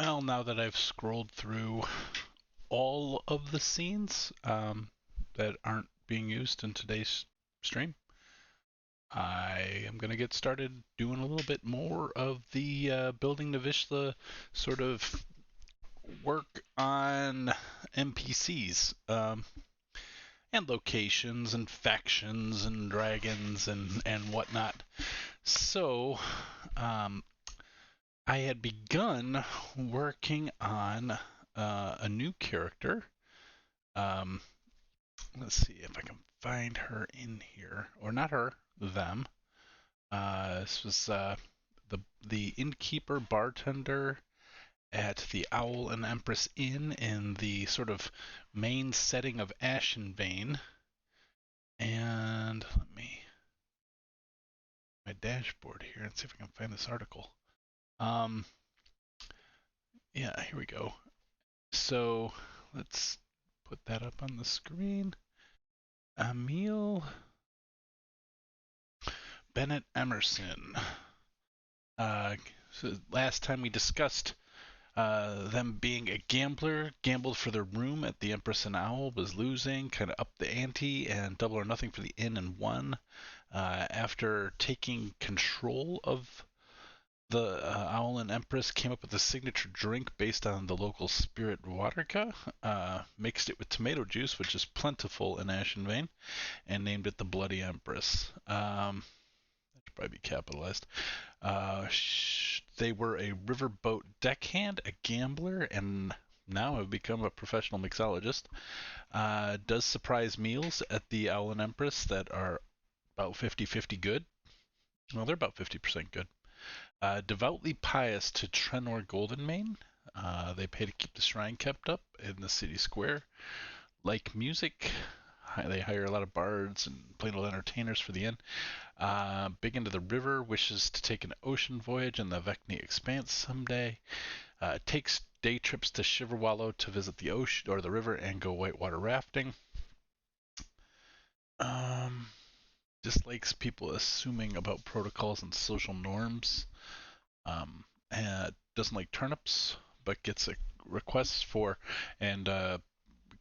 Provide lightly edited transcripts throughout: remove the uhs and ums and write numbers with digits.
Well, now that I've scrolled through all of the scenes that aren't being used in today's stream, I am going to get started doing a little bit more of the building Navyshla sort of work on NPCs and locations and factions and dragons and whatnot. So, um, I had begun working on a new character. Um, let's see if I can find her in here, or not her, them. This was the innkeeper bartender at the Owl and Empress Inn in the sort of main setting of Ashenbane. And let me my dashboard here and see if I can find this article. Um, yeah, here we go. So let's put that up on the screen. Emil Bennett Emerson. So last time we discussed them being a gambler, gambled for their room at the Empress and Owl, was losing, kind of upped the ante, and double or nothing for the inn and won. After taking control of the Owl and Empress, came up with a signature drink based on the local spirit vodka, mixed it with tomato juice, which is plentiful in Ashenvane, and named it the Bloody Empress. That should probably be capitalized. They were a riverboat deckhand, a gambler, and now have become a professional mixologist. Does surprise meals at the Owl and Empress that are about 50-50 good. Well, they're about 50% good. Devoutly pious to Trenor Goldenmane. They pay to keep the shrine kept up in the city square. Like music, they hire a lot of bards and plain old entertainers for the inn. Big into the river, wishes to take an ocean voyage in the Vecni Expanse someday. Takes day trips to Shiverwallow to visit the ocean or the river and go whitewater rafting. Um, Dislikes people assuming about protocols and social norms. Doesn't like turnips, but gets a request for, and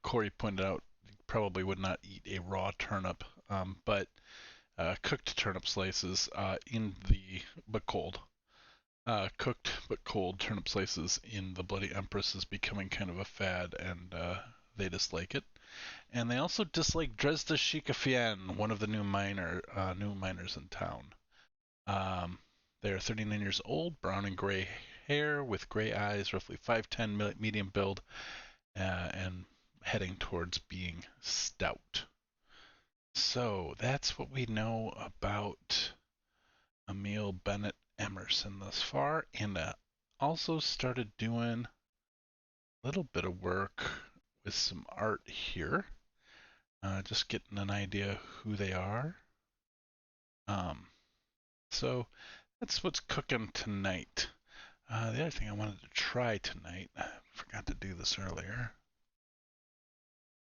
Corey pointed out, probably would not eat a raw turnip, but cooked turnip slices but cold. Cooked but cold turnip slices in the Bloody Empress is becoming kind of a fad, and they dislike it. And they also dislike Dresda Shikafian, one of the new miners in town. Um, they're 39 years old, brown and gray hair with gray eyes, roughly 5'10", medium build, and heading towards being stout. So that's what we know about Emil Bennett Emerson thus far, and also started doing a little bit of work with some art here, just getting an idea who they are. Um, so that's what's cooking tonight. The other thing I wanted to try tonight, I forgot to do this earlier.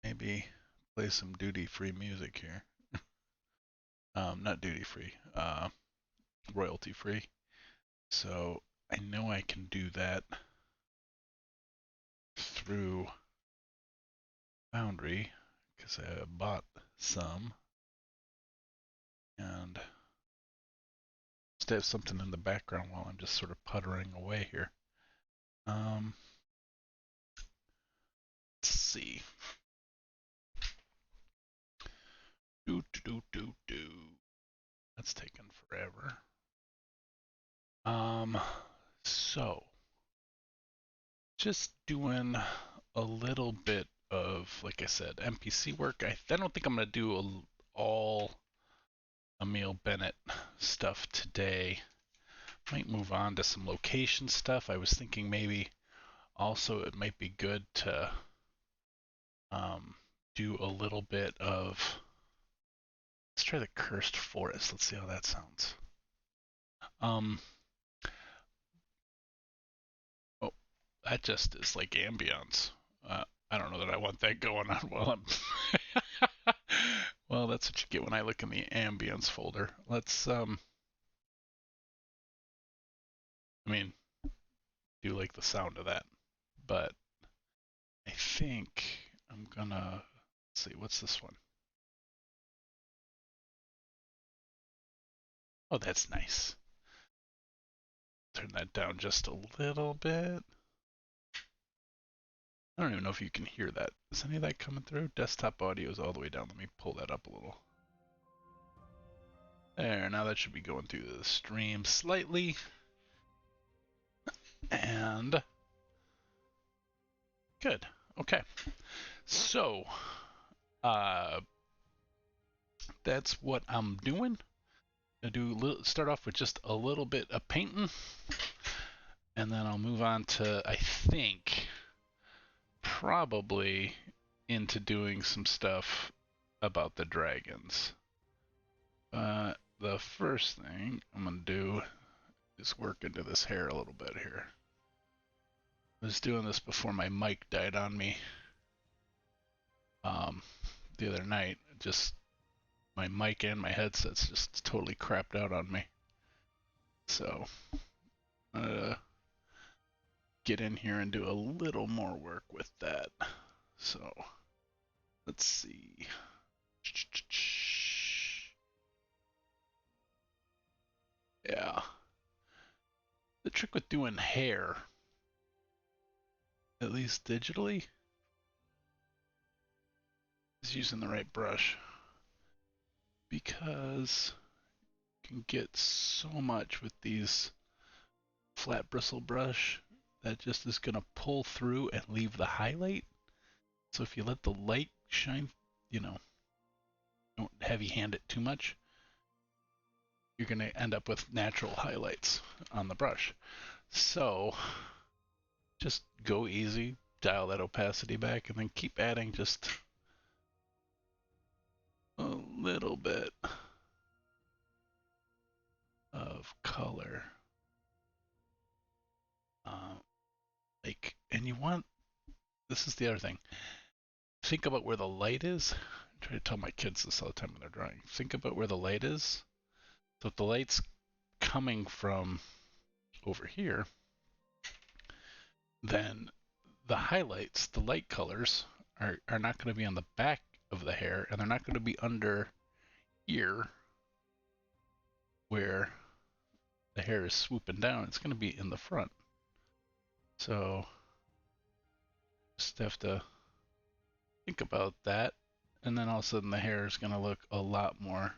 Maybe play some duty-free music here. Not duty-free, royalty-free. So I know I can do that through Foundry because I bought some, and just have something in the background while I'm just sort of puttering away here. Let's see. Do. That's taken forever. So just doing a little bit of, like I said, NPC work. I don't think I'm gonna do all Emil Bennett stuff today. Might move on to some location stuff. I was thinking maybe also it might be good to do a little bit of. Let's try the Cursed Forest. Let's see how that sounds. Oh, that just is like ambience. I don't know that I want that going on while I'm. Well, that's what you get when I look in the ambience folder. Let's I mean, do like the sound of that. But I think I'm gonna let's see, what's this one? Oh, that's nice. Turn that down just a little bit. I don't even know if you can hear that. Is any of that coming through? Desktop audio is all the way down. Let me pull that up a little. There, now that should be going through the stream slightly. And good. Okay. So, uh, that's what I'm doing. Start off with just a little bit of painting, and then I'll move on to, I think, probably into doing some stuff about the dragons. The first thing I'm gonna do is work into this hair a little bit here. I was doing this before my mic died on me the other night. Just my mic and my headset's just totally crapped out on me. So I'm gonna get in here and do a little more work with that. So let's see. Yeah. The trick with doing hair, at least digitally, is using the right brush. Because you can get so much with these flat bristle brush that just is going to pull through and leave the highlight. So if you let the light shine, don't heavy hand it too much, you're going to end up with natural highlights on the brush. So just go easy, dial that opacity back, and then keep adding just a little bit of color. And you want, this is the other thing. Think about where the light is. I try to tell my kids this all the time when they're drawing. Think about where the light is. So if the light's coming from over here, then the highlights, the light colors, are not going to be on the back of the hair, and they're not going to be under here where the hair is swooping down. It's going to be in the front. So just have to think about that, and then all of a sudden the hair is going to look a lot more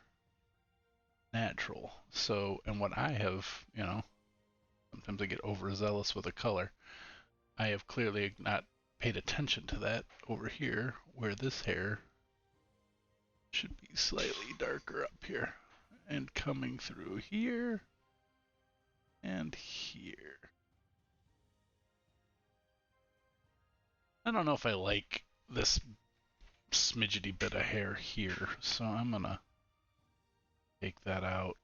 natural. So, and what I have, sometimes I get overzealous with a color. I have clearly not paid attention to that over here, where this hair should be slightly darker up here and coming through here and here. I don't know if I like this smidgety bit of hair here, so I'm gonna take that out.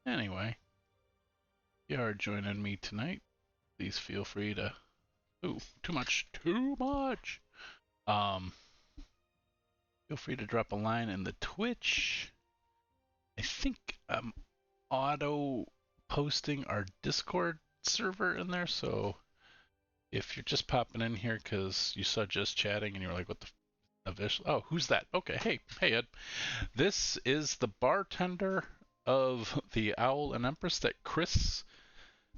Anyway, if you are joining me tonight, please feel free to... Ooh, too much. Feel free to drop a line in the Twitch. I think I'm auto posting our Discord server in there, so if you're just popping in here because you saw just chatting and you were like, what the Navyshla? Oh, who's that? Okay, hey Ed. This is the bartender of the Owl and Empress that Chris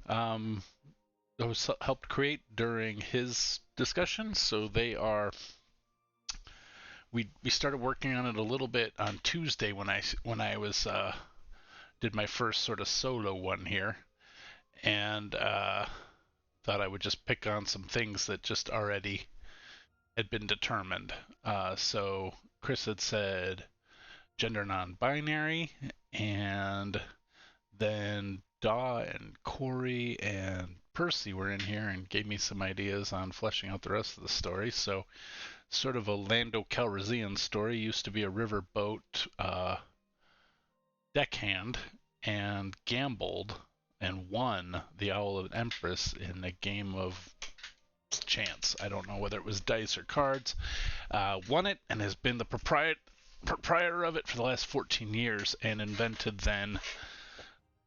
helped create during his discussion. So they are... We started working on it a little bit on Tuesday when I was did my first sort of solo one here, and thought I would just pick on some things that just already had been determined. So Chris had said gender non-binary, and then Daw and Corey and Percy were in here and gave me some ideas on fleshing out the rest of the story. So sort of a Lando Calrissian story. Used to be a riverboat deckhand and gambled and won the Owl and Empress in a game of chance. I don't know whether it was dice or cards. Won it and has been the proprietor of it for the last 14 years, and invented then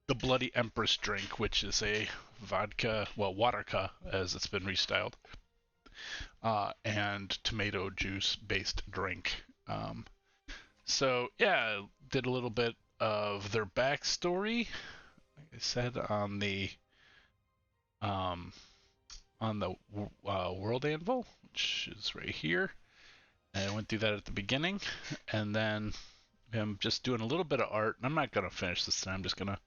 the Bloody Empress drink, which is a vodka, well, vodka as it's been restyled, and tomato juice based drink. So yeah, did a little bit of their backstory. Like I said um, on the World Anvil, which is right here. And I went through that at the beginning, and then I'm just doing a little bit of art. I'm not gonna finish this time. I'm just gonna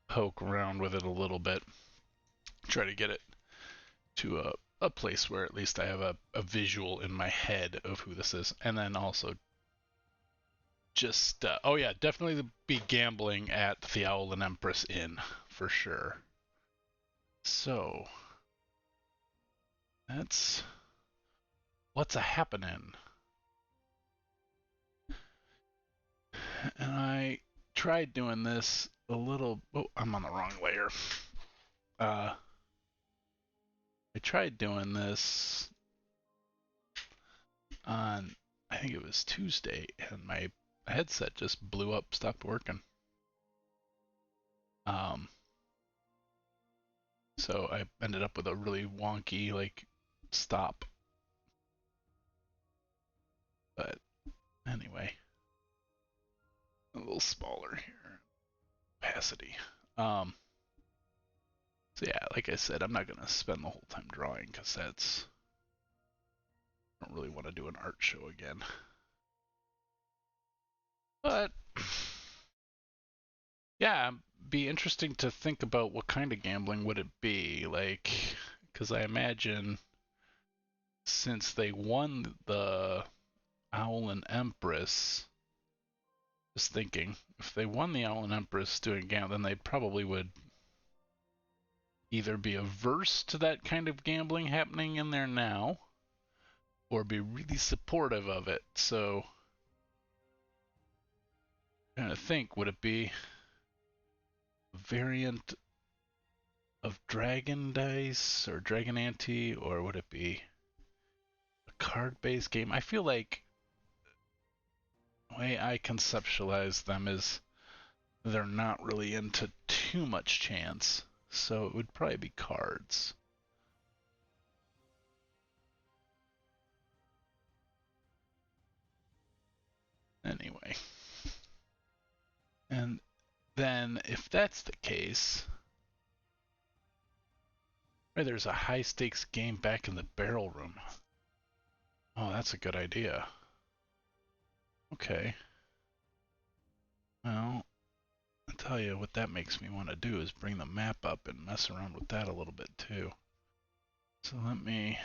poke around with it a little bit, try to get it to a place where at least I have a visual in my head of who this is, and then also just oh yeah, definitely be gambling at the Owl and Empress Inn for sure. So that's what's a happening. And I tried doing this a little. Oh, I'm on the wrong layer. I tried doing this on, I think it was Tuesday, and my headset just blew up, stopped working. Um, so I ended up with a really wonky like stop. But anyway, a little smaller here, opacity. So yeah, like I said, I'm not gonna spend the whole time drawing because I don't really want to do an art show again. But yeah, be interesting to think about what kind of gambling would it be, like, because I imagine since they won the Owl and Empress, just thinking, if they won the Owl and Empress doing gambling, then they probably would either be averse to that kind of gambling happening in there now, or be really supportive of it. So, I'm trying to think, would it be a variant of Dragon Dice or Dragon Ante, or would it be a card-based game? I feel like the way I conceptualize them is they're not really into too much chance, so it would probably be cards. Anyway. And then, if that's the case, right, there's a high stakes game back in the barrel room. Oh, that's a good idea. Okay. Well, I'll tell you what that makes me want to do is bring the map up and mess around with that a little bit too. So let me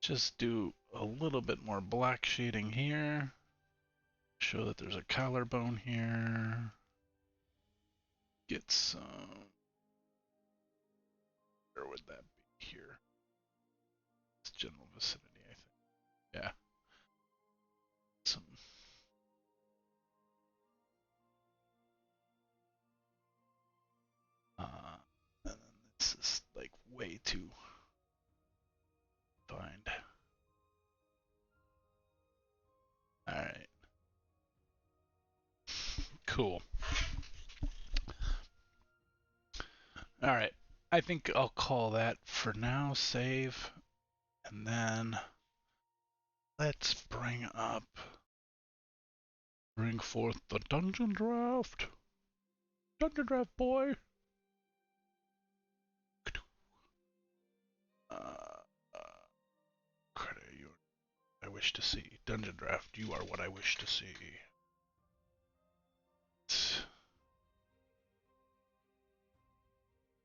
just do a little bit more black shading here. Show that there's a collarbone here. Get some. Where would that be here? It's general vicinity, I think. Yeah. Some. And then this is like way too defined. Alright. Cool. Alright. I think I'll call that for now, save. And then let's bring forth the dungeon draft. Dungeon draft, boy. Credit you. I wish to see. Dungeon draft, you are what I wish to see.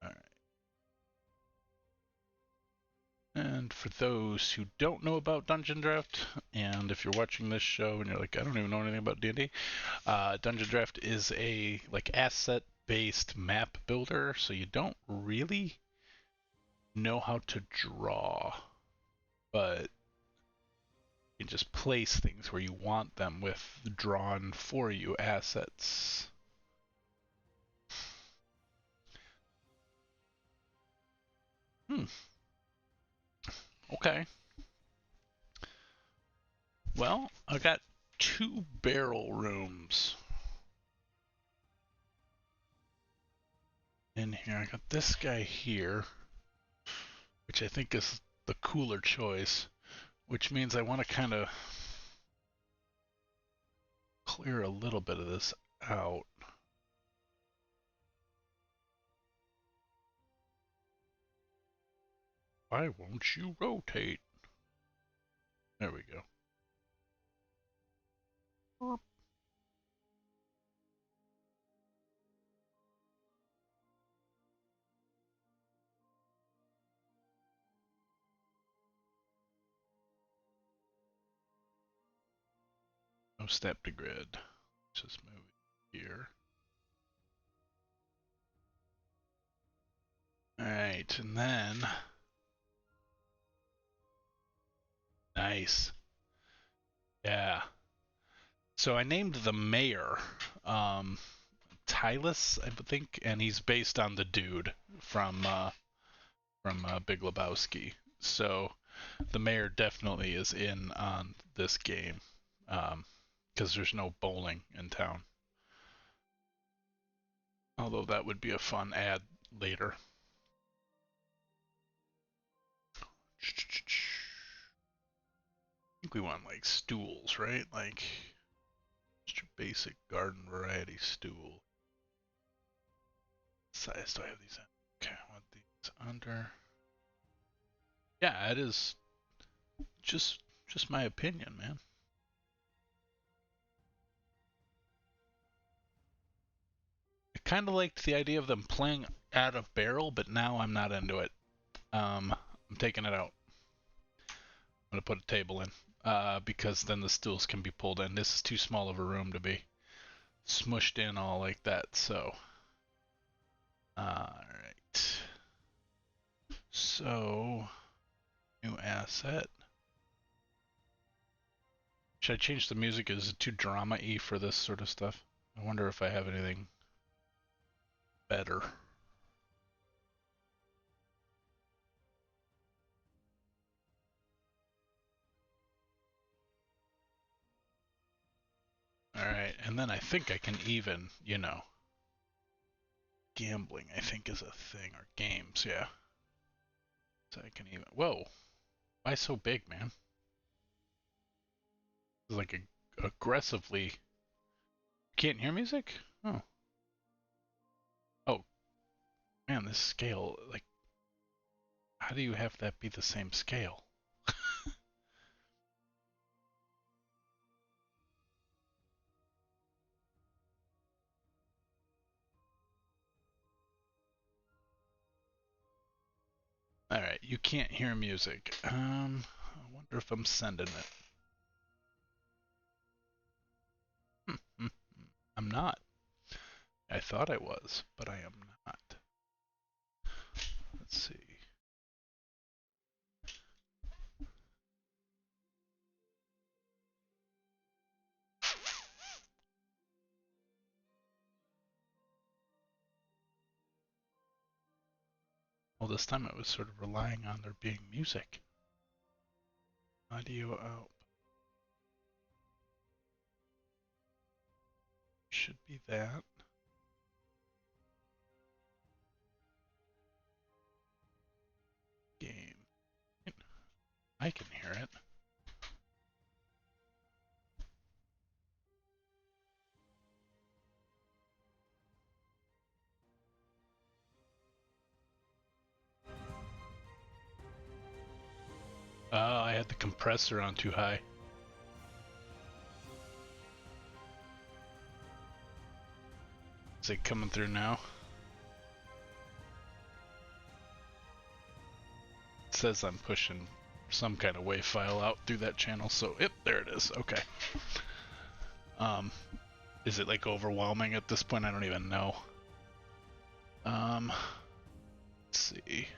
Alright. And for those who don't know about Dungeon Draft, and if you're watching this show and you're like, I don't even know anything about D&D, Dungeon Draft is a like asset-based map builder, so you don't really know how to draw, but you can just place things where you want them with drawn for you assets. Okay. Well, I got 2 barrel rooms. in here. I got this guy here, which I think is the cooler choice, which means I want to kind of clear a little bit of this out. Why won't you rotate? There we go. No step to grid. Just move it here. Alright, and then... Nice. Yeah. So I named the mayor Tylus, I think, and he's based on the dude from Big Lebowski. So the mayor definitely is in on this game because there's no bowling in town. Although that would be a fun ad later. I think we want like stools, right? Like just your basic garden variety stool. What size do I have these in? Okay, I want these under. Yeah, it is just my opinion, man. I kind of liked the idea of them playing out of barrel, but now I'm not into it. I'm taking it out. I'm gonna put a table in because then the stools can be pulled in. This is too small of a room to be smushed in all like that. So, all right. So, new asset. Should I change the music? Is it too drama-y for this sort of stuff? I wonder if I have anything better. Alright, and then I think I can even, gambling I think is a thing, or games, yeah. So I can even, whoa, why so big, man? It's like aggressively, can't hear music? Oh. Oh, man, this scale, like, how do you have that be the same scale? Alright, you can't hear music. I wonder if I'm sending it. I'm not. I thought I was, but I am not. Let's see. Well, this time I was sort of relying on there being music. Audio out. Should be that. Game. I can hear it. Oh, I had the compressor on too high. Is it coming through now? It says I'm pushing some kind of WAV file out through that channel, so yep, there it is. Okay. Is it like overwhelming at this point? I don't even know. Let's see.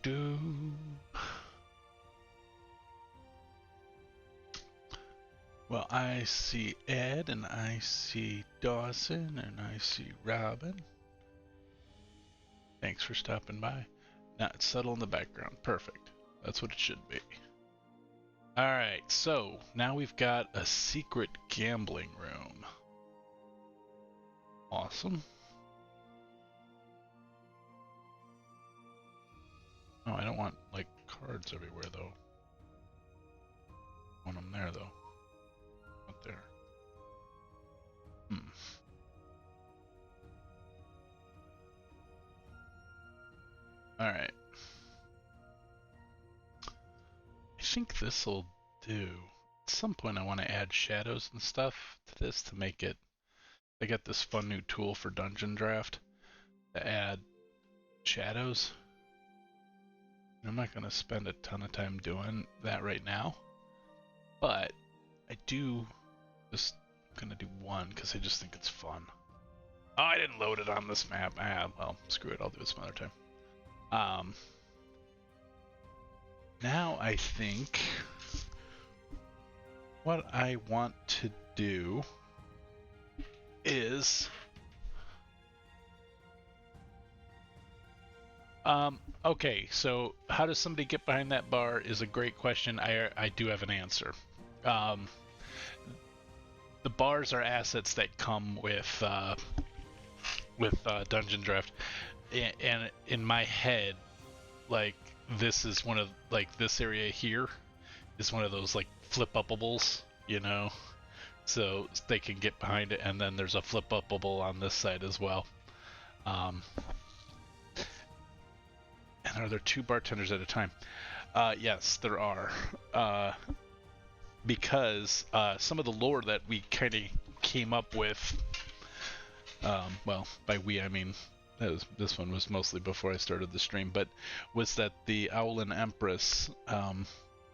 Do. Well, I see Ed, and I see Dawson, and I see Robin. Thanks for stopping by. Now it's subtle in the background. Perfect. That's what it should be. Alright, so now we've got a secret gambling room. Awesome. Oh, I don't want, like, cards everywhere, though. I want them there, though. Not there. Alright. I think this'll do. At some point I want to add shadows and stuff to this to make it... I got this fun new tool for Dungeon Draft to add shadows. I'm not going to spend a ton of time doing that right now, but I do just going to do one because I just think it's fun. Oh, I didn't load it on this map. Well, screw it. I'll do it some other time. Now I think what I want to do is okay, so how does somebody get behind that bar is a great question. I do have an answer. The bars are assets that come with Dungeon Draft, and in my head, like this is one of like this area here is one of those like flip-upables, you know, so they can get behind it, and then there's a flip-upable on this side as well. And are there 2 bartenders at a time? Yes, there are. Because some of the lore that we kind of came up with, well, by we I mean this one was mostly before I started the stream, but was that the Owlin Empress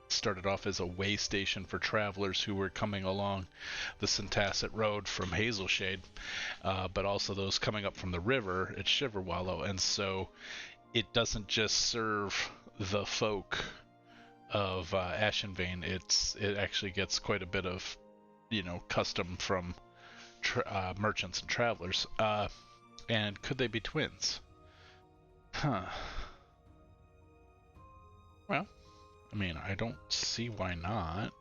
started off as a way station for travelers who were coming along the Centasset Road from Hazelshade, but also those coming up from the river at Shiverwallow, and so it doesn't just serve the folk of Ashenvane. It actually gets quite a bit of, you know, custom from merchants and travelers. And could they be twins? Huh. Well, I mean, I don't see why not.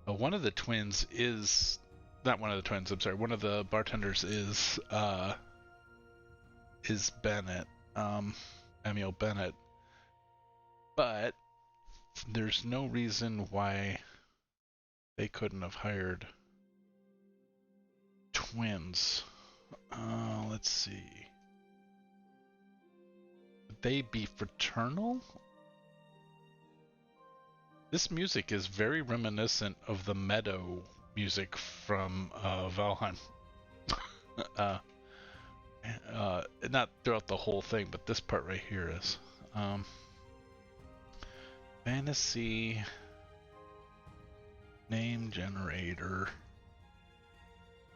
One of the twins is not one of the twins. I'm sorry. One of the bartenders is Bennett. Emil Bennett, but there's no reason why they couldn't have hired twins. Let's see. Would they be fraternal? This music is very reminiscent of the meadow music from Valheim. Not throughout the whole thing, but this part right here is. Fantasy name generator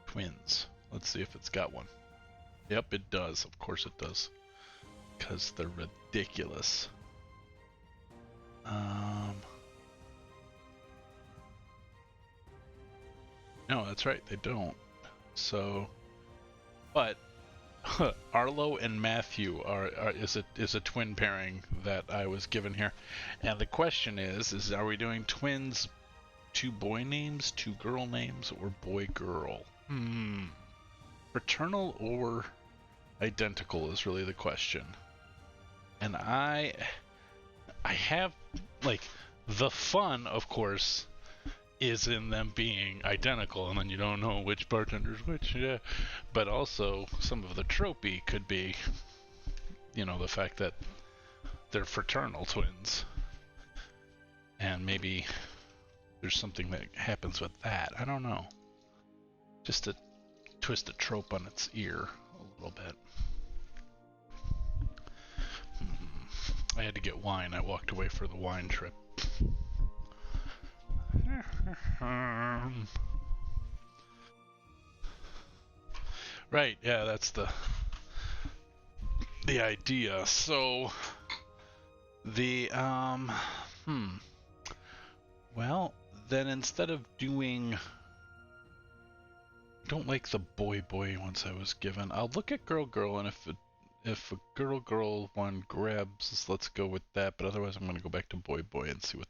twins. Let's see if it's got one. Yep, it does. Of course it does. Because they're ridiculous. No, that's right, they don't. So, but Arlo and Matthew is a twin pairing that I was given here, and the question is are we doing twins, 2 boy names, 2 girl names, or boy girl? Fraternal or identical is really the question. And I have, like, the fun, of course, is in them being identical, and then you don't know which bartender's which, yeah. But also, some of the tropey could be, you know, the fact that they're fraternal twins. And maybe there's something that happens with that. I don't know. Just to twist a trope on its ear a little bit. I had to get wine. I walked away for the wine trip. Right, yeah, that's the idea. So the well, then instead of doing, I don't like the boy ones I was given. I'll look at girl, and if a girl one grabs, let's go with that. But otherwise, I'm gonna go back to boy and see what.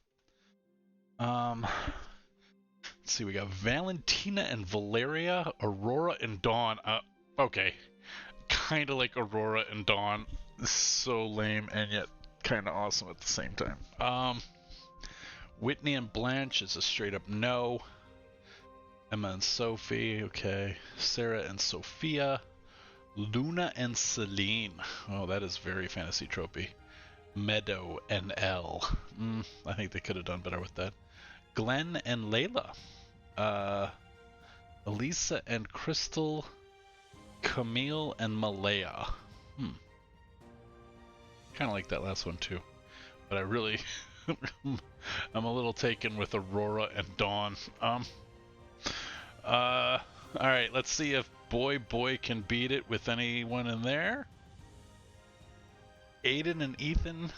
Let's see, we got Valentina and Valeria, Aurora and Dawn. Okay. Kind of like Aurora and Dawn. So lame and yet kind of awesome at the same time. Whitney and Blanche is a straight up no. Emma and Sophie, okay. Sarah and Sophia. Luna and Celine. Oh, that is very fantasy tropey. Meadow and Elle. I think they could have done better with that. Glenn and Layla. Elisa and Crystal. Camille and Malaya. Kind of like that last one too. But I really, I'm a little taken with Aurora and Dawn. All right, let's see if Boy can beat it with anyone in there. Aiden and Ethan.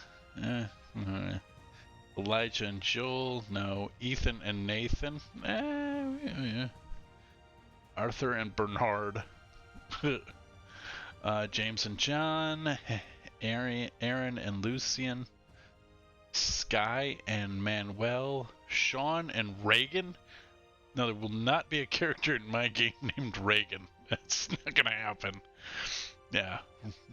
Elijah and Joel. No. Ethan and Nathan. Yeah. Arthur and Bernard. James and John. Aaron and Lucian. Sky and Manuel. Sean and Reagan. No, there will not be a character in my game named Reagan. That's not gonna happen. Yeah,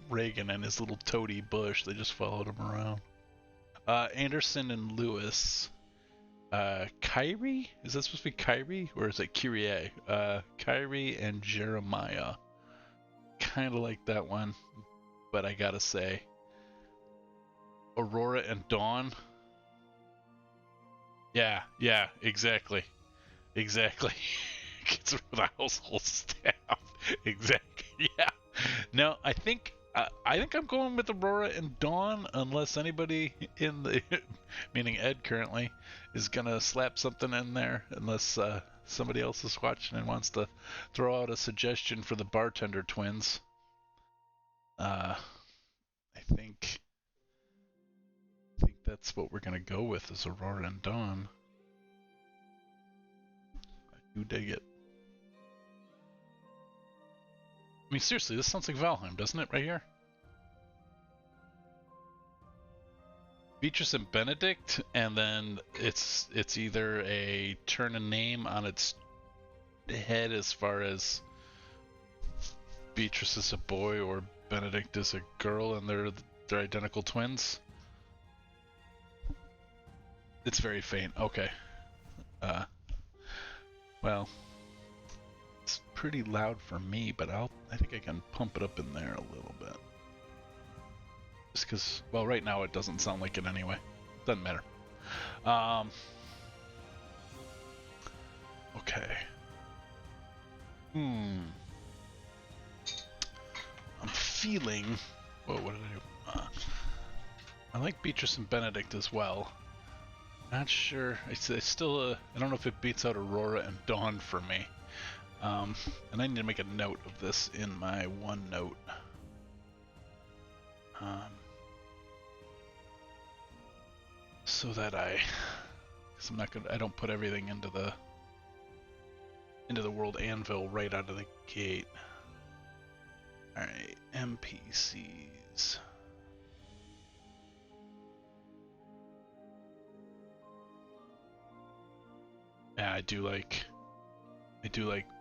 Reagan and his little toady bush. They just followed him around. Anderson and Lewis. Kyrie? Is that supposed to be Kyrie? Or is it Kyrie? Kyrie and Jeremiah. Kind of like that one. But I gotta say. Aurora and Dawn. Yeah, exactly. Gets rid of the household staff. Exactly. Yeah. No, I think I'm going with Aurora and Dawn, unless anybody in the, meaning Ed currently, is gonna slap something in there. Unless somebody else is watching and wants to throw out a suggestion for the bartender twins. I think that's what we're gonna go with is Aurora and Dawn. I do dig it. I mean, seriously, this sounds like Valheim, doesn't it, right here? Beatrice and Benedict, and then it's either a turn a name on its head as far as Beatrice is a boy or Benedict is a girl, and they're identical twins. It's very faint. Okay. Well, it's pretty loud for me, but I think I can pump it up in there a little bit. Just because, well, right now it doesn't sound like it anyway. Doesn't matter. Okay. I'm feeling. Whoa, what did I do? I like Beatrice and Benedict as well. Not sure. It's still I don't know if it beats out Aurora and Dawn for me. And I need to make a note of this in my OneNote. So that because I'm not gonna. I don't put everything into the world anvil right out of the gate. All right, NPCs. Yeah, I do like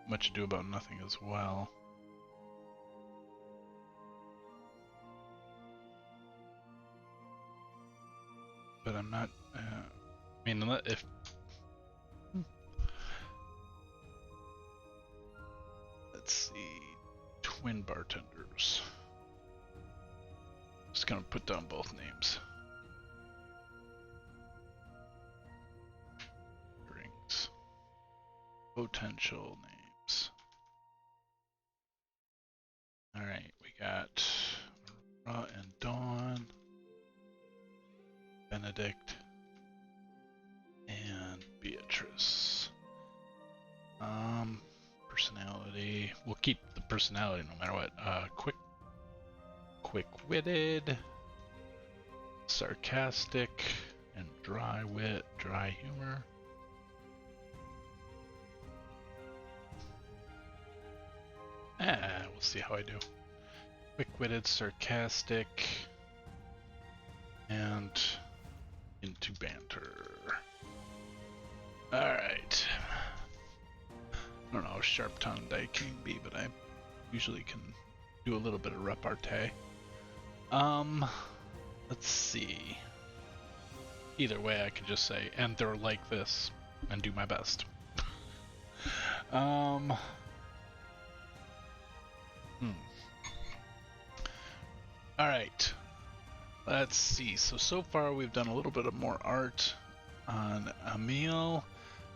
Much Ado About Nothing as well. But I'm not. I mean, if let's see, twin bartenders. Just gonna put down both names. Drinks. Potential names. Alright, we got Aurora and Dawn, Benedict, and Beatrice. Personality. We'll keep the personality no matter what. Quick-witted, sarcastic, and dry wit, dry humor. We'll see how I do. Quick-witted, sarcastic, and into banter. Alright. I don't know how sharp-tongued I can be, but I'm usually can do a little bit of repartee. Let's see. Either way, I could just say, and they're like this, and do my best. Alright. Let's see. So far we've done a little bit of more art on Emil,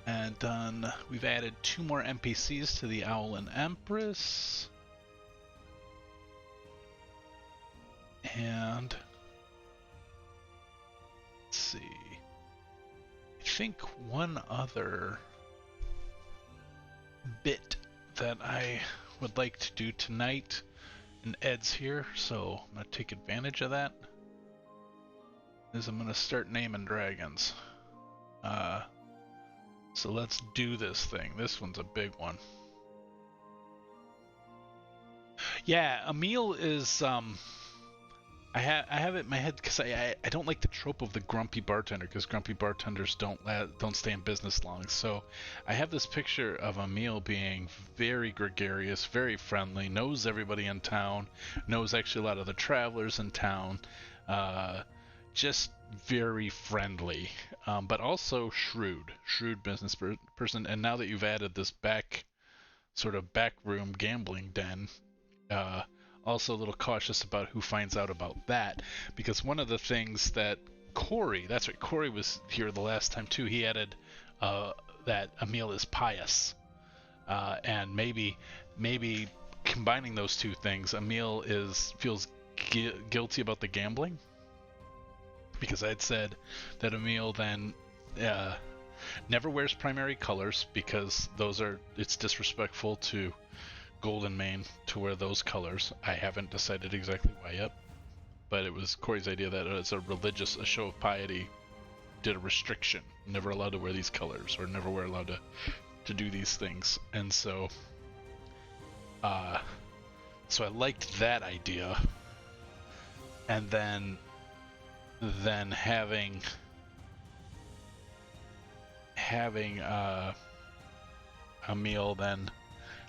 and we've added 2 more NPCs to the Owl and Empress. And let's see. I think one other bit that I would like to do tonight, and Ed's here, so I'm gonna take advantage of that, is I'm gonna start naming dragons. So let's do this thing. This one's a big one. Yeah, Emil is I have it in my head because I don't like the trope of the grumpy bartender, because grumpy bartenders don't stay in business long. So I have this picture of Emil being very gregarious, very friendly, knows everybody in town, knows actually a lot of the travelers in town, just very friendly, but also shrewd business person. And now that you've added this backroom gambling den, also a little cautious about who finds out about that, because one of the things that Corey was here the last time too, he added that Emil is pious, and maybe combining those two things, Emil feels guilty about the gambling, because I'd said that Emil then never wears primary colors, because it's disrespectful to Golden Mane to wear those colors. I haven't decided exactly why yet, but it was Corey's idea that as a show of piety, did a restriction, never allowed to wear these colors, or never were allowed to do these things. And so I liked that idea, and then having Emil then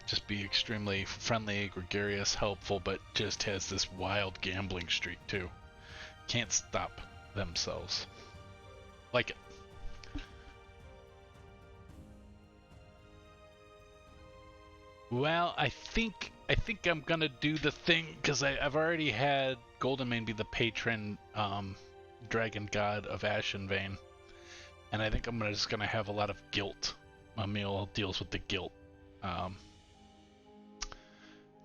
just be extremely friendly, gregarious, helpful, but just has this wild gambling streak too. Can't stop themselves. Like it. Well, I think I'm gonna do the thing, because I've already had Golden Mane be the patron dragon god of Ashen Vein, and I think I'm just gonna have a lot of guilt. Emil deals with the guilt.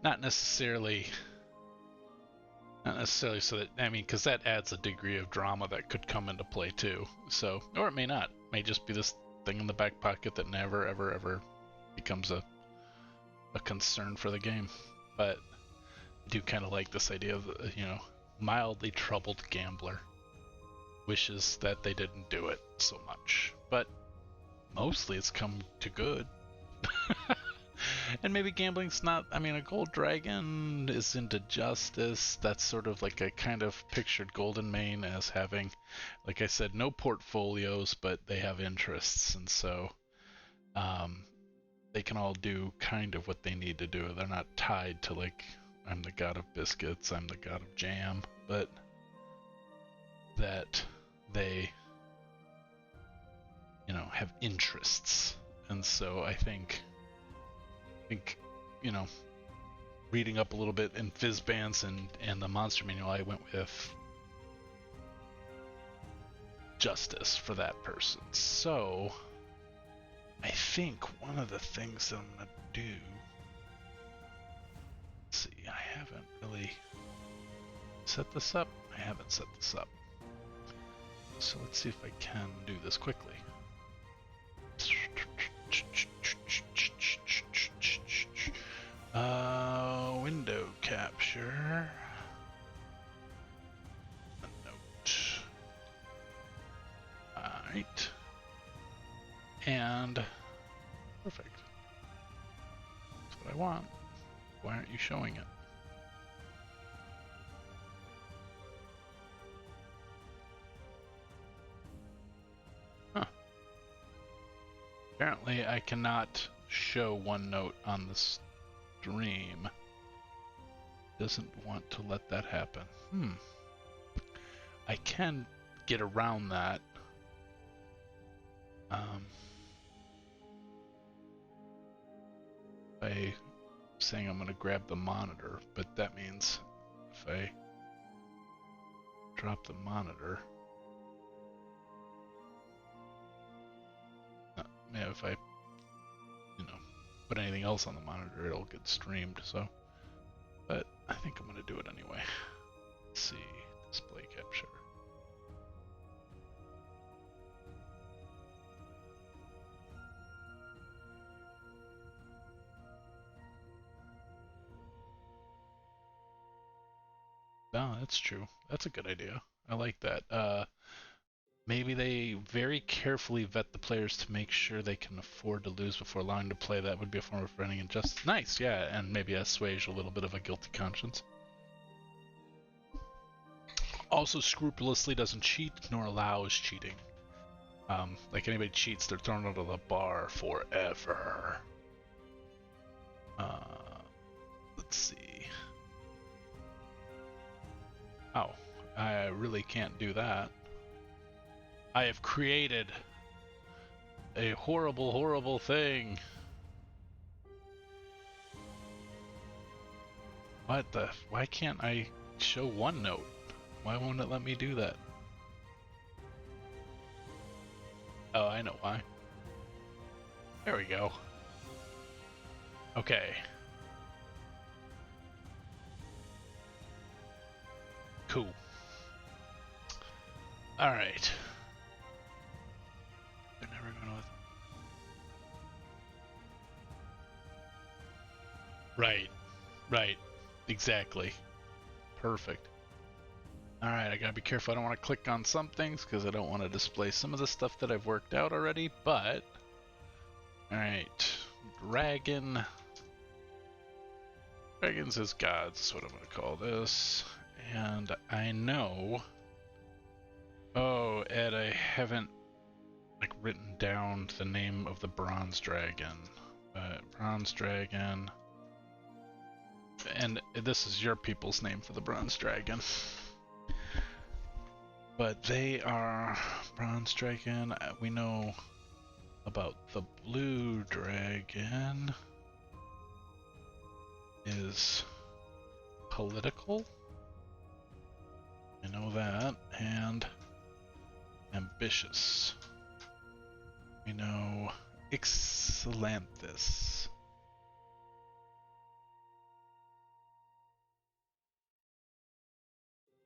Not necessarily so that, because that adds a degree of drama that could come into play too. So, or it may not. It may just be this thing in the back pocket that never, ever becomes a concern for the game. But I do kind of like this idea of, mildly troubled gambler wishes that they didn't do it so much. But mostly it's come to good. And maybe gambling's not, a gold dragon is into justice. That's sort of like I kind of pictured Golden Mane as having, like I said, no portfolios, but they have interests, and so they can all do kind of what they need to do. They're not tied to, like, I'm the god of biscuits, I'm the god of jam, but that they, have interests. And so I think, reading up a little bit in Fizzbands and the Monster Manual, I went with justice for that person. So I think one of the things that I'm gonna do, let's see, I haven't really set this up. I haven't set this up. So let's see if I can do this quickly. Window capture. A note. Alright. And perfect. That's what I want. Why aren't you showing it? Huh. Apparently I cannot show OneNote on the stream. doesn't want to let that happen. I can get around that. By saying I'm going to grab the monitor, but that means if I drop the monitor, if I, put anything else on the monitor, it'll get streamed. So, but I think I'm going to do it anyway. Let's see, display capture. No, that's true. That's a good idea. I like that. Maybe they very carefully vet the players to make sure they can afford to lose before allowing to play. That would be a form of preventing injustice. Nice, yeah, and maybe assuage a little bit of a guilty conscience. Also, scrupulously doesn't cheat nor allows cheating. Like anybody cheats, they're thrown out of the bar forever. Let's see. Oh, I really can't do that. I have created a horrible, horrible thing. What the? Why can't I show OneNote? Why won't it let me do that? Oh, I know why. There we go. Okay. Cool. Alright. They're never gonna let... Right. Exactly. Perfect. Alright, I gotta be careful. I don't want to click on some things because I don't want to display some of the stuff that I've worked out already, but... Alright. Dragons as gods is what I'm going to call this. And I know... Oh, Ed, I haven't written down the name of the bronze dragon. Bronze dragon... And this is your people's name for the bronze dragon. But they are bronze dragon. We know about the blue dragon is political. I know that. And ambitious. We know Xylanthus.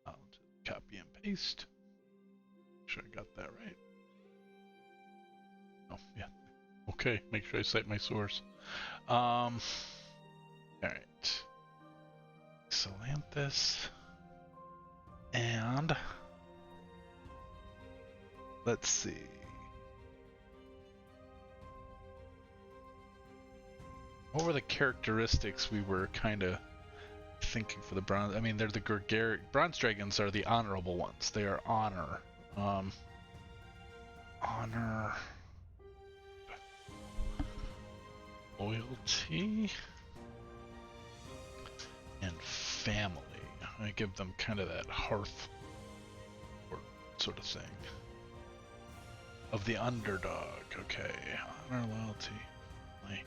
I'll just copy and paste. Make sure I got that right. Oh, yeah. Okay, make sure I cite my source. Alright. Xylanthus. And let's see. What were the characteristics we were kind of thinking for the bronze? I mean, they're the gregarious. Bronze dragons are the honorable ones. They are honor. Honor. Loyalty. And family. I give them kind of that hearth sort of thing. Of the underdog. Okay. Honor, loyalty. Like,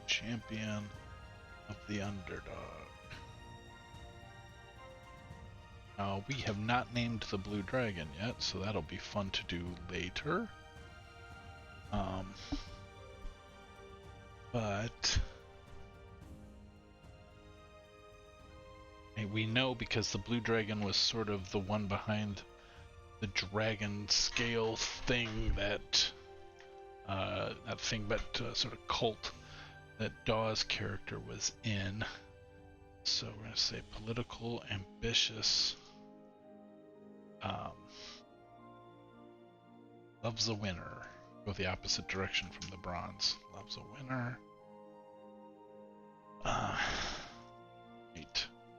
champion of the underdog. Now, we have not named the blue dragon yet, so that'll be fun to do later. But we know because the blue dragon was sort of the one behind the dragon scale thing that sort of cult that Dawes' character was in. So we're going to say political, ambitious, loves a winner. Go the opposite direction from the bronze. Loves a winner.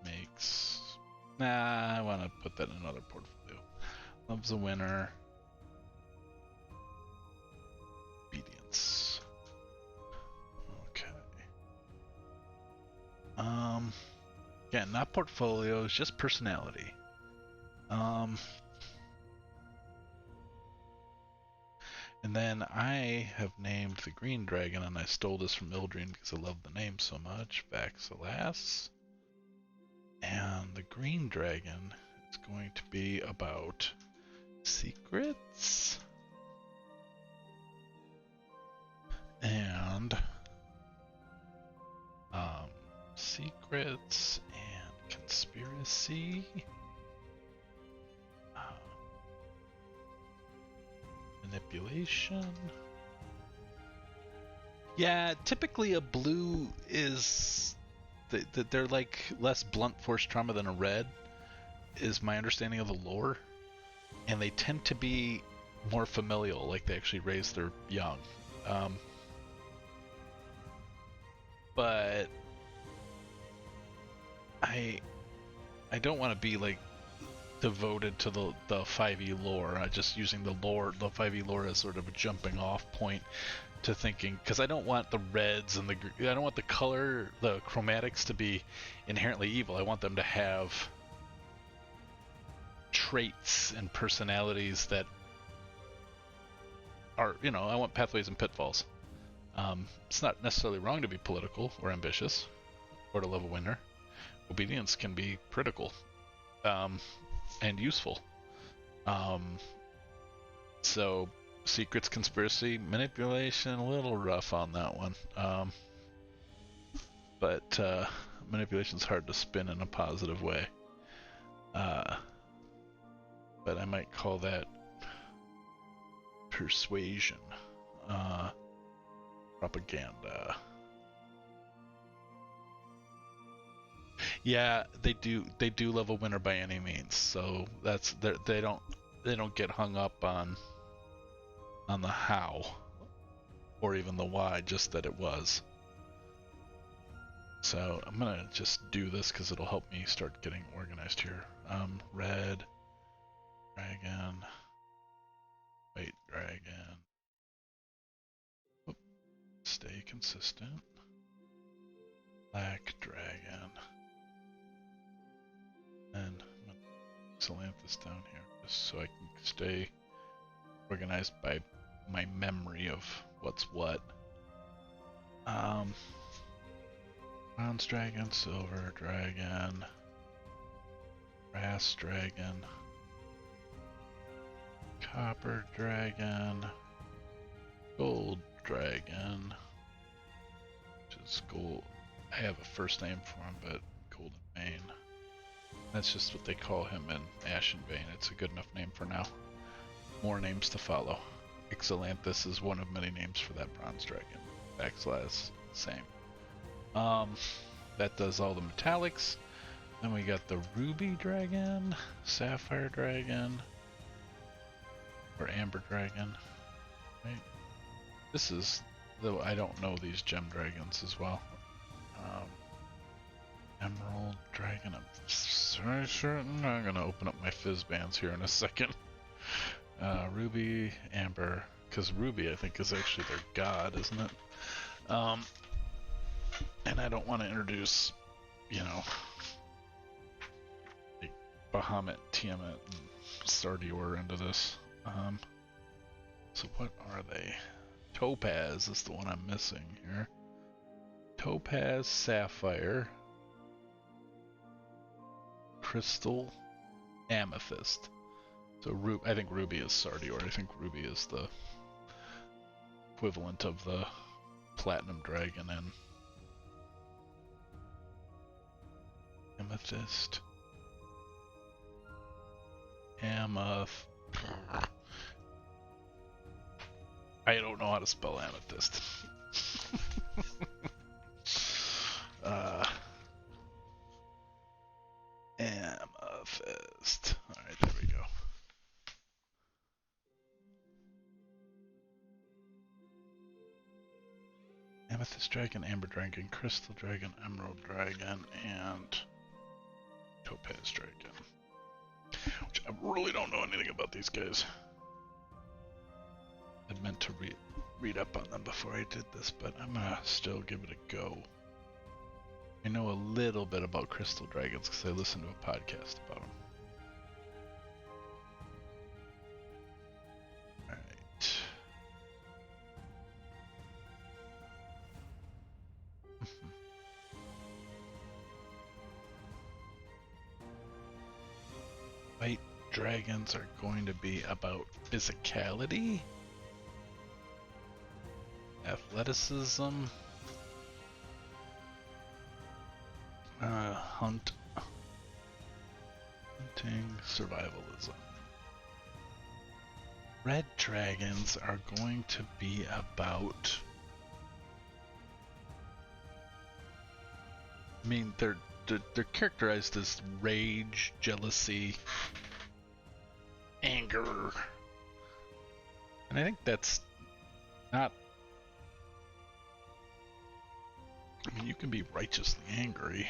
Makes... Nah, I want to put that in another portfolio. Loves a winner. Obedience. Okay. Again, not portfolios, just personality. And then I have named the green dragon, and I stole this from Ildrine because I love the name so much, Vaxilas. And the green dragon is going to be about secrets and secrets and conspiracy, manipulation. Yeah, typically a blue is they're like less blunt force trauma than a red, is my understanding of the lore, and they tend to be more familial, like they actually raise their young. But I don't want to be like devoted to the 5e lore. I just using the 5e lore as sort of a jumping off point to thinking, because I don't want the reds and I don't want the chromatics to be inherently evil. I want them to have traits and personalities that are, I want pathways and pitfalls. It's not necessarily wrong to be political or ambitious or to love a winner. Obedience can be critical and useful. So secrets, conspiracy, manipulation, a little rough on that one. But manipulation's hard to spin in a positive way. But I might call that persuasion, propaganda. Yeah, they do love a winner by any means. So that's they don't get hung up on the how or even the why, just that it was. So I'm gonna just do this because it'll help me start getting organized here. Red dragon, white dragon. Whoop. Stay consistent. Black dragon. And I'm gonna select this down here just so I can stay organized by my memory of what's what. Bronze dragon, silver dragon, brass dragon, copper dragon, gold dragon, which is gold. I have a first name for him, but Golden Mane. That's just what they call him in Ashen Vein. It's a good enough name for now. More names to follow. Ixalanthus is one of many names for that bronze dragon. Backslash, same. That does all the metallics. Then we got the ruby dragon, sapphire dragon, or amber dragon. Right? This is, though I don't know these gem dragons as well. Emerald dragon. I'm very certain. I'm gonna open up my fizz bands here in a second. Ruby, amber, because ruby I think is actually their god, isn't it? And I don't want to introduce, like Bahamut, Tiamat, and Sardior into this. So what are they? Topaz is the one I'm missing here. Topaz, sapphire, crystal, amethyst. So I think ruby is Sardior. I think ruby is the equivalent of the platinum dragon and amethyst. I don't know how to spell amethyst. Amethyst. Alright, there we go. Amethyst dragon, amber dragon, crystal dragon, emerald dragon, and topaz dragon. Which I really don't know anything about these guys. I'd meant to read up on them before I did this, but I'm gonna still give it a go. I know a little bit about crystal dragons because I listened to a podcast about them. Alright. White dragons are going to be about physicality, athleticism, hunting, survivalism. Red dragons are going to be about, I mean, they're characterized as rage, jealousy, anger, and I think that's not. I mean, you can be righteously angry.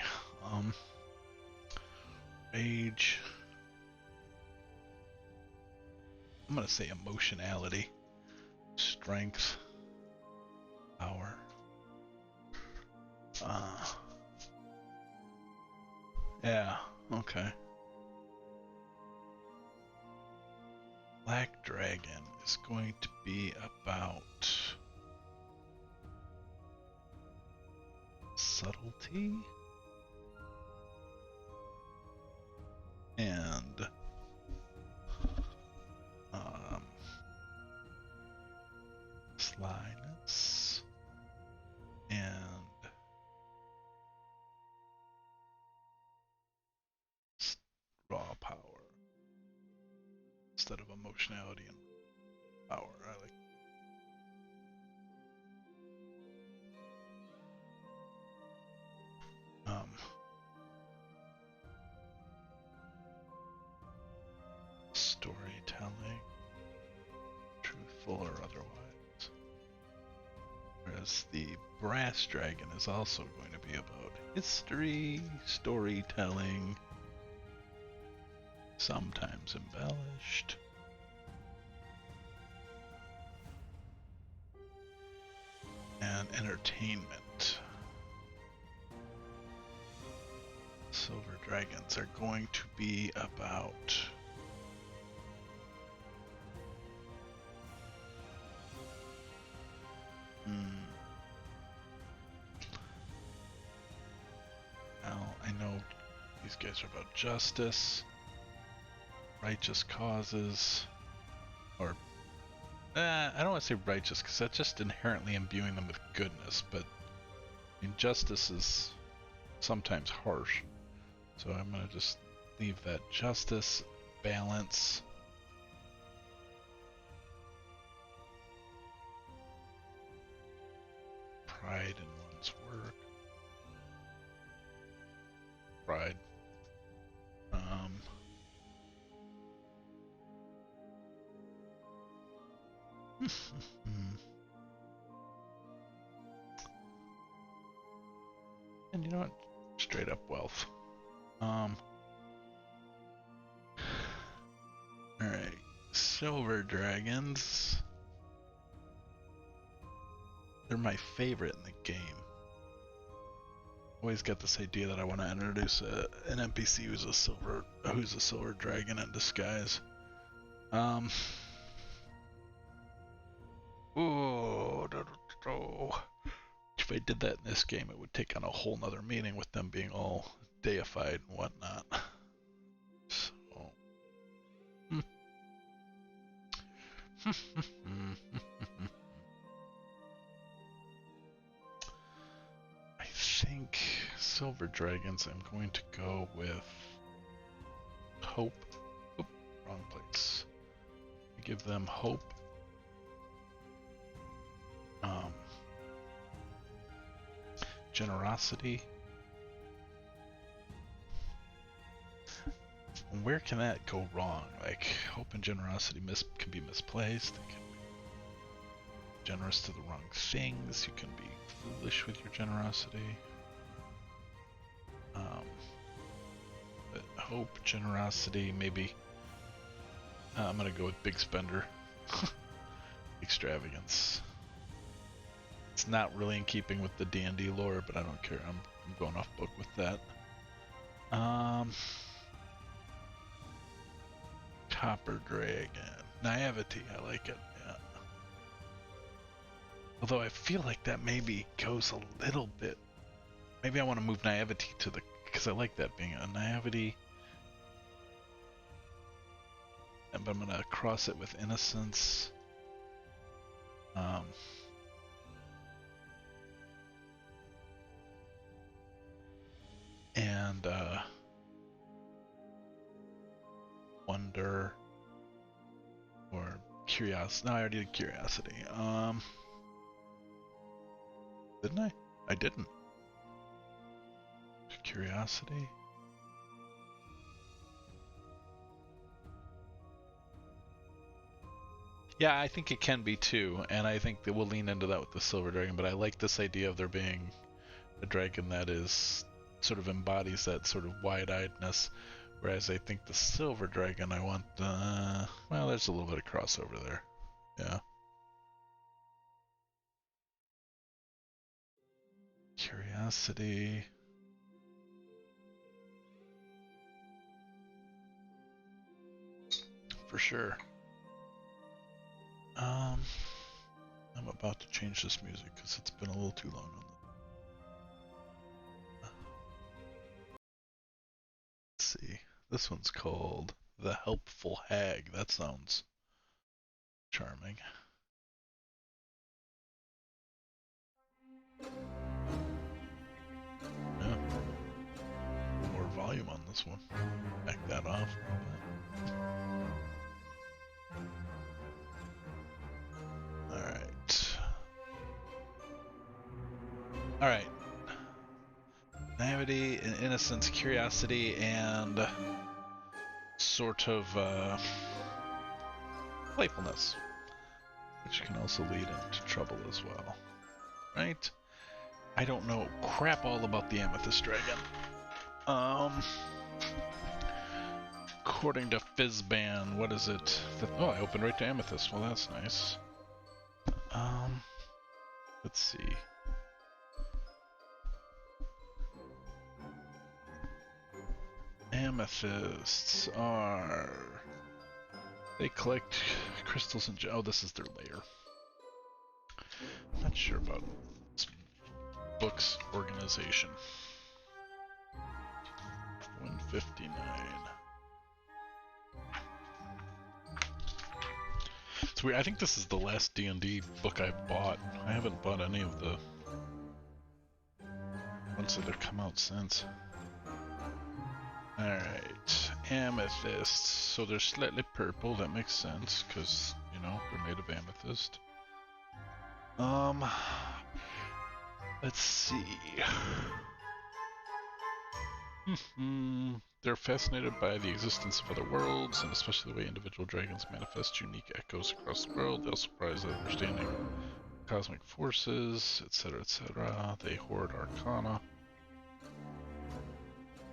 Rage. I'm gonna say emotionality, strength, power. Yeah, okay. Black dragon is going to be about subtlety and slyness and raw power instead of emotionality and power. I like. Storytelling, truthful or otherwise. Whereas the brass dragon is also going to be about history, storytelling, sometimes embellished. And entertainment. Silver dragons are going to be about Now, I know these guys are about justice, righteous causes, or I don't want to say righteous because that's just inherently imbuing them with goodness, but I mean, justice is sometimes harsh. So I'm going to just leave that justice, balance, pride in one's work, pride. And you know what? Straight up wealth. Alright. Silver dragons. They're my favorite in the game. Always got this idea that I want to introduce an NPC who's a silver dragon in disguise. If I did that in this game, it would take on a whole nother meaning with them being all deified and whatnot. So. I think silver dragons, I'm going to go with hope. Oop, wrong place. I give them hope. Generosity. Where can that go wrong? Like, hope and generosity can be misplaced. They can be generous to the wrong things. You can be foolish with your generosity. But hope, generosity, maybe. I'm gonna go with big spender. Extravagance. It's not really in keeping with the D&D lore, but I don't care. I'm I'm going off book with that. Copper Dragon. Naivety, I like it, yeah. Although I feel like that maybe goes a little bit. Maybe I want to move Naivety to the, because I like that being a Naivety. But I'm gonna cross it with Innocence. And Wonder or Curiosity. No, I already did Curiosity. Didn't I? I didn't. Curiosity. Yeah, I think it can be too, and I think that we'll lean into that with the Silver Dragon, but I like this idea of there being a dragon that is sort of embodies that sort of wide-eyedness, whereas I think the Silver Dragon, I want well, there's a little bit of crossover there. Yeah. Curiosity. For sure. I'm about to change this music because it's been a little too long on the... Let's see. This one's called The Helpful Hag. That sounds charming. Yeah. More volume on this one. Back that off. Alright. Alright. Naivety and Innocence, Curiosity, and sort of playfulness, which can also lead into trouble as well. Right? I don't know crap all about the Amethyst Dragon. According to Fizzban, what is it? Oh, I opened right to Amethyst. Well, that's nice. Let's see. Amethysts are... They collect crystals and... Oh, this is their lair. Not sure about this book's organization. 159. It's weird. I think this is the last D&D book I've bought. I haven't bought any of the ones that have come out since. Alright, amethysts. So they're slightly purple, that makes sense, because, you know, they're made of amethyst. Let's see. They're fascinated by the existence of other worlds, and especially the way individual dragons manifest unique echoes across the world. They'll surprise their understanding of cosmic forces, etc., etc. They hoard arcana.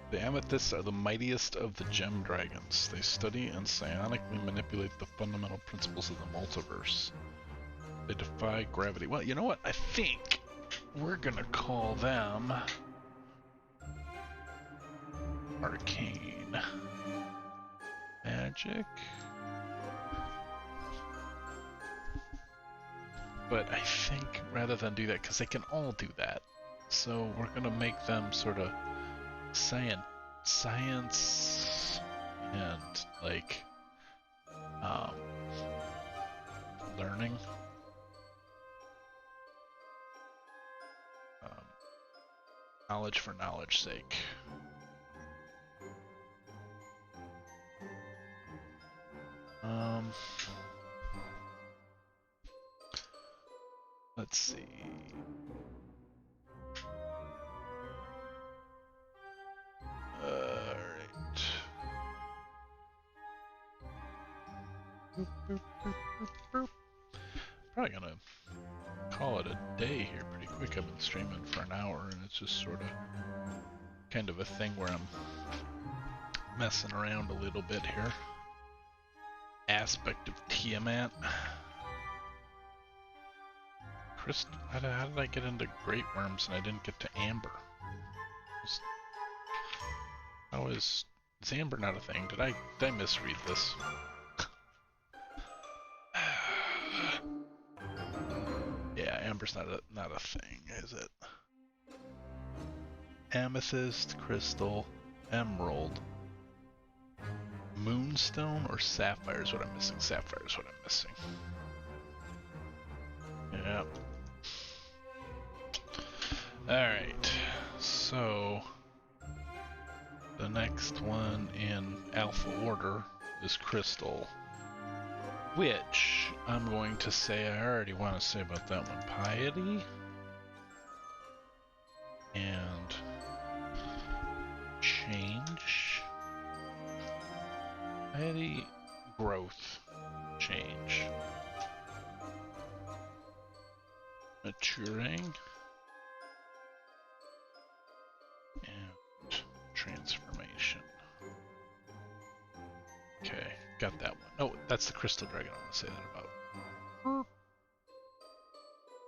The amethysts are the mightiest of the gem dragons. They study and psionically manipulate the fundamental principles of the multiverse. They defy gravity. Well, you know what? I think we're gonna call them Arcane Magic. But I think rather than do that, because they can all do that, so we're gonna make them sort of science and like learning. Knowledge for knowledge's sake. Let's see. Alright. Probably gonna call it a day here pretty quick. I've been streaming for an hour and it's just sort of kind of a thing where I'm messing around a little bit here. Aspect of Tiamat. How did I get into Great Worms and I didn't get to Amber? How is Amber not a thing? Did I misread this? Yeah, Amber's not a thing, is it? Amethyst, crystal, emerald, moonstone, or sapphire is what I'm missing. Sapphire is what I'm missing. Yeah. Alright, so the next one in alpha order is crystal, which I'm going to say I already want to say about that one. Piety and change. Piety, growth, change. Maturing. And transformation. Okay, got that one. Oh, that's the crystal dragon I want to say that about.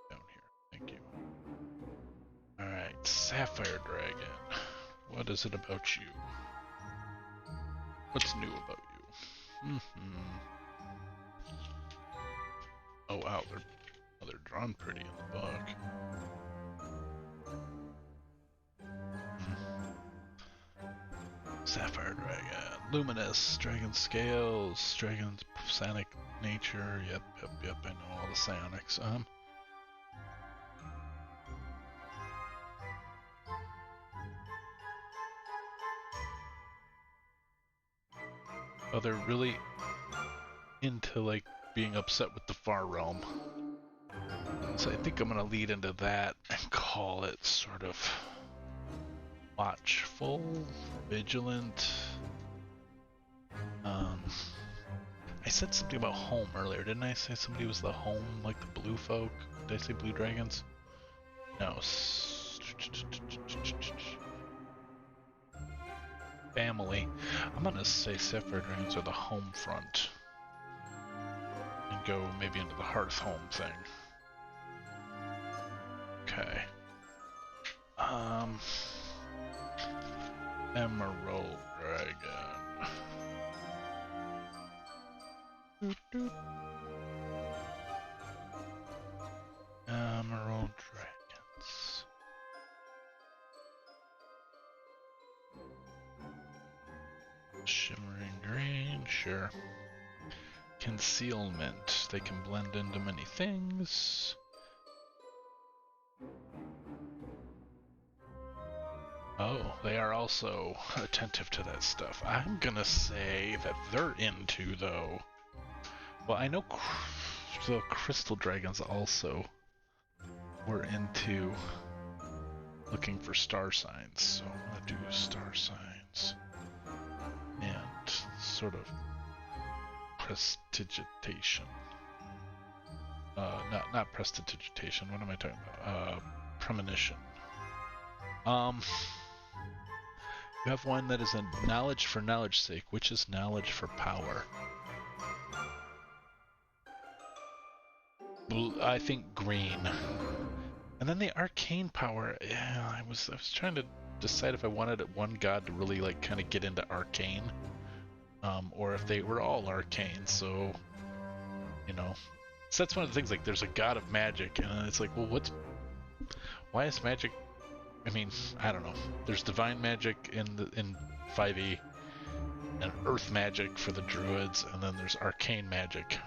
Down here, thank you. Alright, sapphire dragon. What is it about you? What's new about you? Oh wow, they're drawn pretty in the book. Sapphire dragon, luminous, dragon scales, dragon's psionic nature. Yep. I know all the psionics. Oh, they're really into like being upset with the far realm. So I think I'm gonna lead into that and call it sort of watchful, vigilant. I said something about home earlier, didn't I? Say somebody was the home, like the blue folk? Did I say blue dragons? No. Family. I'm gonna say sapphire dragons are the home front. And go maybe into the hearth home thing. Okay. Emerald dragon. Emerald dragons. Shimmering green, sure. Concealment. They can blend into many things. Oh, they are also attentive to that stuff. I'm gonna say that they're into, though. Well, I know the crystal dragons also were into looking for star signs, so I'm gonna do star signs and sort of prestidigitation. Not prestidigitation. What am I talking about? Premonition. You have one that is a knowledge for knowledge's sake, which is knowledge for power. I think green. And then the arcane power. Yeah, I was trying to decide if I wanted one god to really like kind of get into arcane, or if they were all arcane. So, you know, so that's one of the things. Like, there's a god of magic, and it's like, well, why is magic? I mean, I don't know. There's divine magic in 5e, and earth magic for the druids, and then there's arcane magic.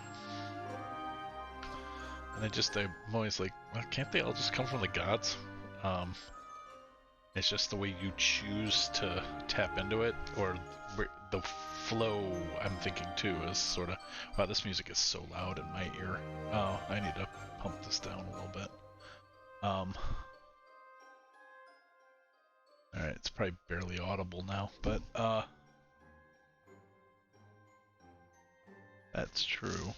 And I'm always like, well, can't they all just come from the gods? It's just the way you choose to tap into it, or the flow. I'm thinking too is sort of, wow, this music is so loud in my ear. Oh, I need to pump this down a little bit. Alright, it's probably barely audible now, but that's true.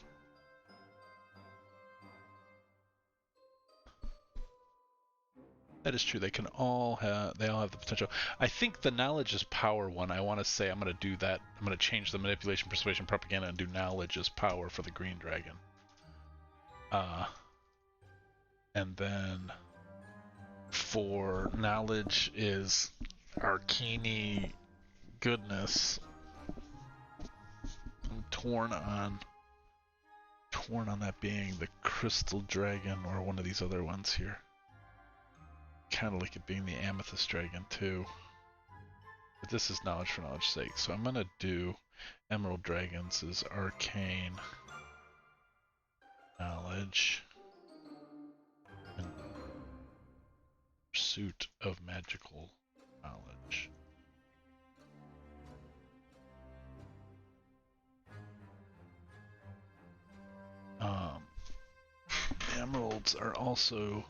That is true. They all have the potential. I think the knowledge is power one. I want to say I'm going to do that. I'm going to change the manipulation, persuasion, propaganda, and do knowledge as power for the green dragon. And then for knowledge is arcane goodness. I'm torn on that being the crystal dragon or one of these other ones here. Kind of like it being the amethyst dragon too. But this is knowledge for knowledge's sake, so I'm gonna do emerald dragons as arcane knowledge and pursuit of magical knowledge. The emeralds are also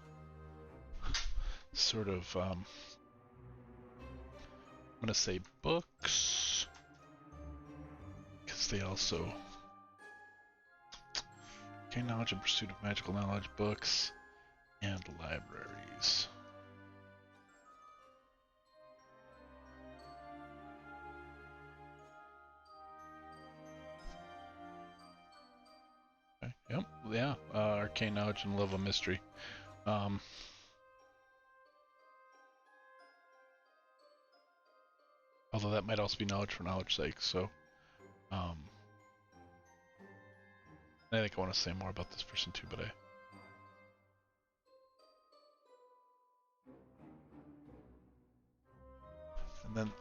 sort of, I'm gonna say books, because they also, okay, knowledge and pursuit of magical knowledge, books, and libraries. Okay, yep, yeah, arcane knowledge and love of mystery. Although that might also be knowledge for knowledge's sake, so I think I want to say more about this person too, but and then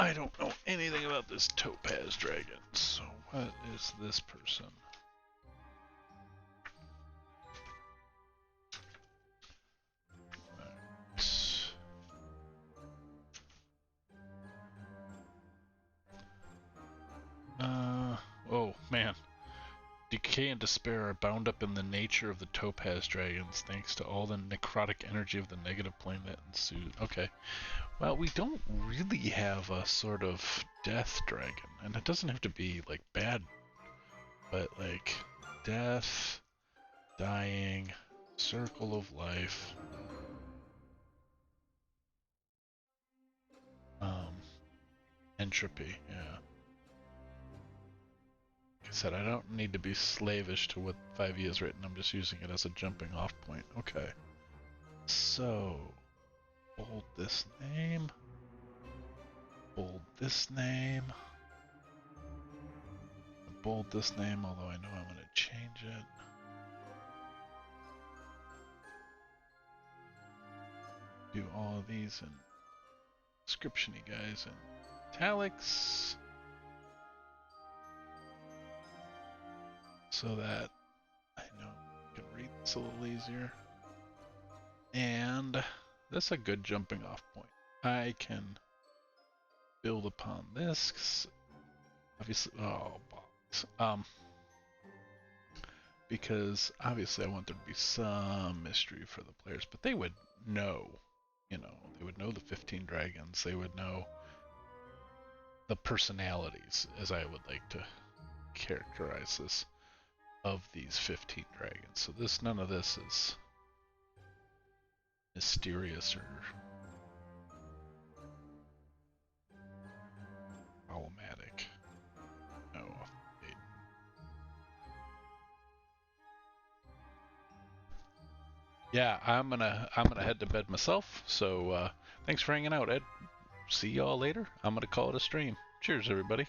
I don't know anything about this topaz dragon, so what is this person? Oh man. Decay and despair are bound up in the nature of the topaz dragons, thanks to all the necrotic energy of the negative plane that ensues. Okay. Well, we don't really have a sort of death dragon, and it doesn't have to be like bad, but like death, dying, circle of life. Entropy, yeah. Like I said, I don't need to be slavish to what 5e is written, I'm just using it as a jumping off point. Okay. So, bold this name. Bold this name. Bold this name, although I know I'm going to change it. Do all of these in description-y guys in italics. So that I know I can read this a little easier. And that's a good jumping off point. I can build upon this. Obviously, oh, box. Because obviously I want there to be some mystery for the players, but they would know, you know, they would know the 15 dragons, they would know the personalities, as I would like to characterize this, of these 15 dragons. So this, none of this is mysterious or problematic. No. Yeah, I'm gonna head to bed myself. So thanks for hanging out, Ed. See y'all later. I'm gonna call it a stream. Cheers, everybody.